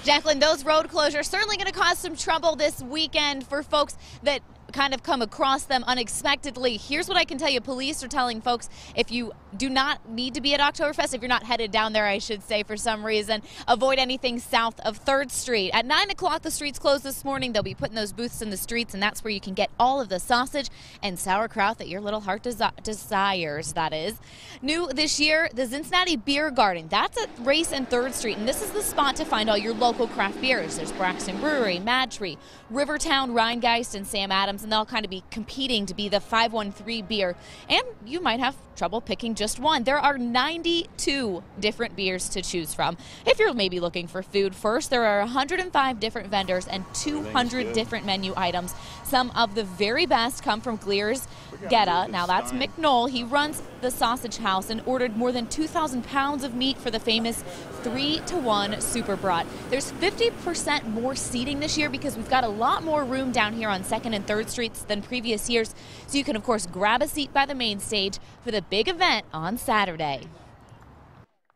Jacqueline, those road closures certainly going to cause some trouble this weekend for folks that kind of come across them unexpectedly. Here's what I can tell you. Police are telling folks if you do not need to be at Oktoberfest, if you're not headed down there, I should say, for some reason, avoid anything south of 3rd Street. At 9 o'clock, the streets closed this morning. They'll be putting those booths in the streets, and that's where you can get all of the sausage and sauerkraut that your little heart desires, that is. New this year, the Cincinnati Beer Garden. That's at Race and 3rd Street, and this is the spot to find all your local craft beers. There's Braxton Brewery, Mad Tree, Rivertown, Rheingeist, and Sam Adams, and they'll kind of be competing to be the 513 beer, and you might have trouble picking just one. There are 92 different beers to choose from. If you're maybe looking for food first, there are 105 different vendors and 200 different menu items. Some of the very best come from Gleer's Geta. Now that's McNoll. He runs the Sausage House and ordered more than 2,000 pounds of meat for the famous 3-to-1 Super Brat. There's 50% more seating this year because we've got a lot more room down here on 2nd and 3rd Streets than previous years. So you can, of course, grab a seat by the main stage for the big event on Saturday.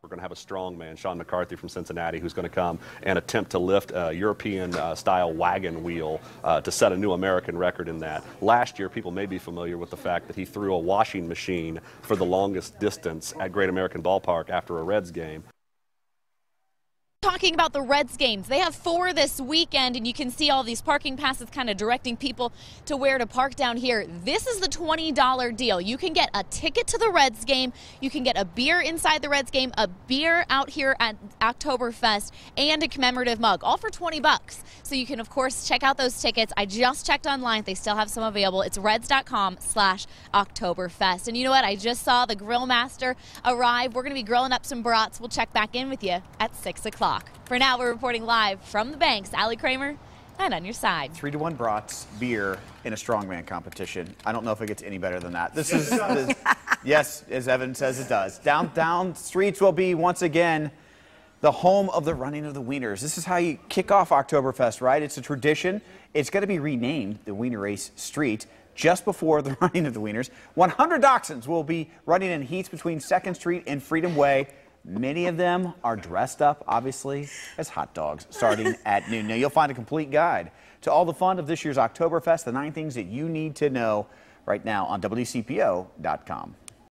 We're going to have a strong man, Sean McCarthy from Cincinnati, who's going to come and attempt to lift a European-style wagon wheel to set a new American record in that. Last year, people may be familiar with the fact that he threw a washing machine for the longest distance at Great American Ballpark after a Reds game. Talking about the Reds games, they have 4 this weekend, and you can see all these parking passes kind of directing people to where to park down here. This is the $20 deal. You can get a ticket to the Reds game, you can get a beer inside the Reds game, a beer out here at Oktoberfest, and a commemorative mug, all for 20 bucks. So you can, of course, check out those tickets. I just checked online. They still have some available. It's reds.com/Oktoberfest. And you know what? I just saw the grill master arrive. We're going to be grilling up some brats. We'll check back in with you at 6 o'clock. For now, we're reporting live from the banks. Allie Kramer, and on your side. 3-to-1 brats, beer in a strongman competition. I don't know if it gets any better than that. This is, yes, as Evan says, it does. Downtown streets will be once again the home of the running of the Wieners. This is how you kick off Oktoberfest, right? It's a tradition. It's going to be renamed the Wiener Race Street just before the running of the Wieners. 100 dachshunds will be running in heats between 2nd Street and Freedom Way. Many of them are dressed up, obviously, as hot dogs, starting at noon. Now, you'll find a complete guide to all the fun of this year's Oktoberfest, the 9 things that you need to know right now on WCPO.com.